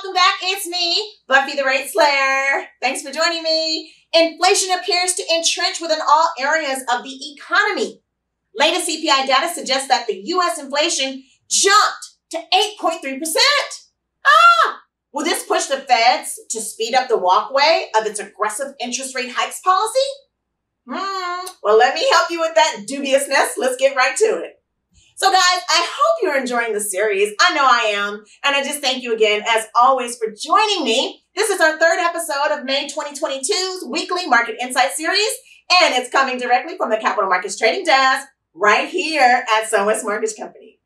welcome back. It's me, Buffy the Rate Slayer. Thanks for joining me. Inflation appears to entrench within all areas of the economy. Latest CPI data suggests that the U.S. inflation jumped to 8.3%. Will this push the Feds to speed up the walkway of its aggressive interest rate hikes policy? Well, let me help you with that dubiousness. Let's get right to it. So guys, I hope you're enjoying the series. I know I am. And I just thank you again, as always, for joining me. This is our third episode of May 2022's weekly Market Insight series. And it's coming directly from the Capital Markets Trading Desk right here at SunWest Mortgage Company.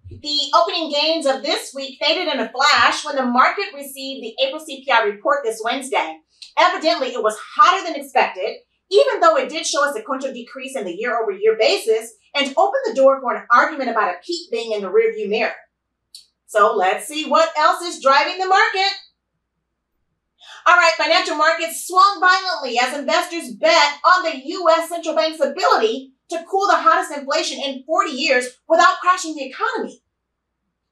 The opening gains of this week faded in a flash when the market received the April CPI report this Wednesday. Evidently, it was hotter than expected, even though it did show a sequential decrease in the year-over-year basis and opened the door for an argument about a peak being in the rearview mirror. So let's see what else is driving the market. All right, financial markets swung violently as investors bet on the U.S. Central Bank's ability to cool the hottest inflation in 40 years without crashing the economy.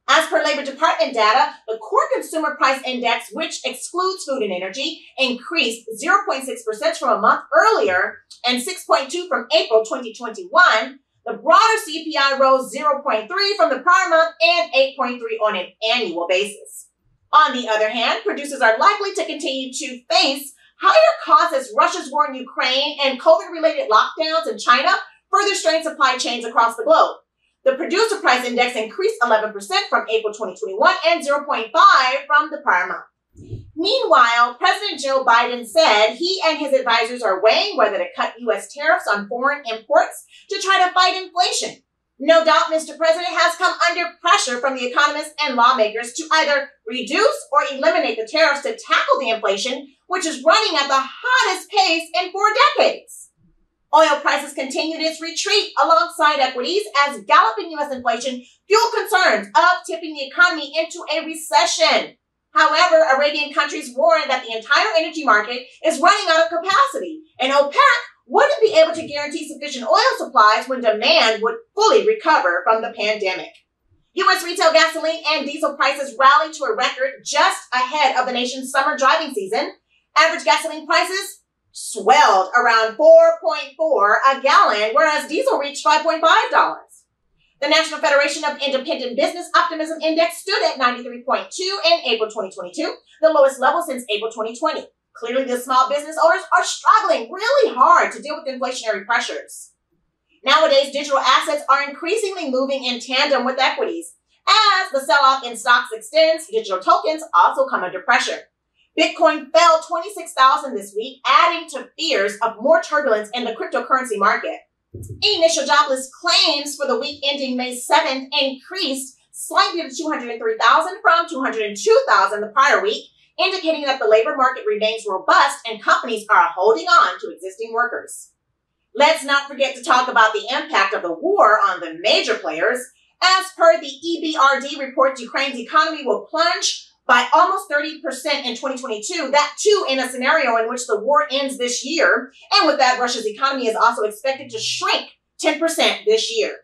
As per Labor Department data, the core consumer price index, which excludes food and energy, increased 0.6% from a month earlier and 6.2% from April 2021. The broader CPI rose 0.3% from the prior month and 8.3% on an annual basis. On the other hand, producers are likely to continue to face higher costs as Russia's war in Ukraine and COVID-related lockdowns in China further strain supply chains across the globe. The producer price index increased 11% from April 2021 and 0.5% from the prior month. Meanwhile, President Joe Biden said he and his advisors are weighing whether to cut U.S. tariffs on foreign imports to try to fight inflation. No doubt Mr. President has come under pressure from the economists and lawmakers to either reduce or eliminate the tariffs to tackle the inflation, which is running at the hottest pace in 4 decades. Oil prices continued its retreat alongside equities as galloping U.S. inflation fueled concerns of tipping the economy into a recession. However, Arabian countries warned that the entire energy market is running out of capacity, and OPEC wouldn't be able to guarantee sufficient oil supplies when demand would fully recover from the pandemic. U.S. retail gasoline and diesel prices rallied to a record just ahead of the nation's summer driving season. Average gasoline prices swelled around $4.4 a gallon, whereas diesel reached $5.5. The National Federation of Independent Business Optimism Index stood at 93.2 in April 2022, the lowest level since April 2020. Clearly, the small business owners are struggling really hard to deal with inflationary pressures. Nowadays, digital assets are increasingly moving in tandem with equities. As the sell-off in stocks extends, digital tokens also come under pressure. Bitcoin fell 26,000 this week, adding to fears of more turbulence in the cryptocurrency market. Initial jobless claims for the week ending May 7th increased slightly to 203,000 from 202,000 the prior week, indicating that the labor market remains robust and companies are holding on to existing workers. Let's not forget to talk about the impact of the war on the major players. As per the EBRD report, Ukraine's economy will plunge by almost 30% in 2022, that too in a scenario in which the war ends this year. And with that, Russia's economy is also expected to shrink 10% this year.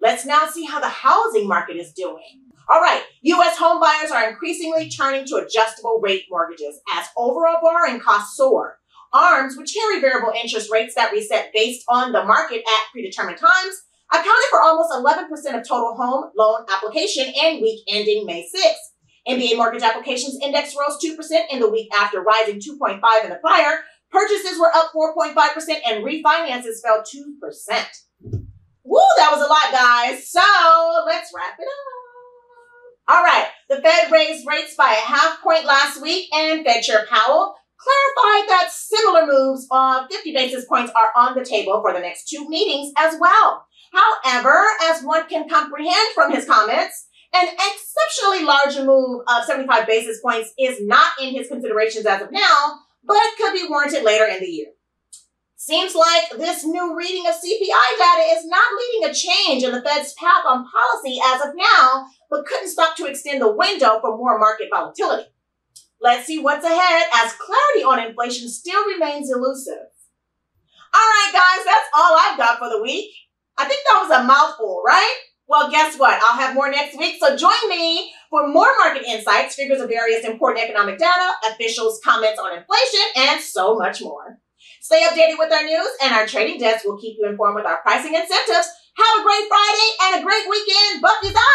Let's now see how the housing market is doing. All right, U.S. home buyers are increasingly turning to adjustable rate mortgages as overall borrowing costs soar. ARMs, which carry variable interest rates that reset based on the market at predetermined times, accounted for almost 11% of total home loan application in week ending May 6th. MBA mortgage applications index rose 2% in the week after rising 2.5% in the prior. Purchases were up 4.5% and refinances fell 2%. Woo, that was a lot, guys. So let's wrap it up. All right, the Fed raised rates by a half point last week, and Fed Chair Powell clarified that similar moves of 50 basis points are on the table for the next 2 meetings as well. However, as one can comprehend from his comments, an exceptionally large move of 75 basis points is not in his considerations as of now, but could be warranted later in the year. Seems like this new reading of CPI data is not leading a change in the Fed's path on policy as of now, but couldn't stop to extend the window for more market volatility. Let's see what's ahead as clarity on inflation still remains elusive. All right, guys, that's all I've got for the week. I think that was a mouthful, right? Well, guess what? I'll have more next week, so join me for more market insights, figures of various important economic data, officials' comments on inflation, and so much more. Stay updated with our news, and our trading desk will keep you informed with our pricing incentives. Have a great Friday and a great weekend. Buffy's out!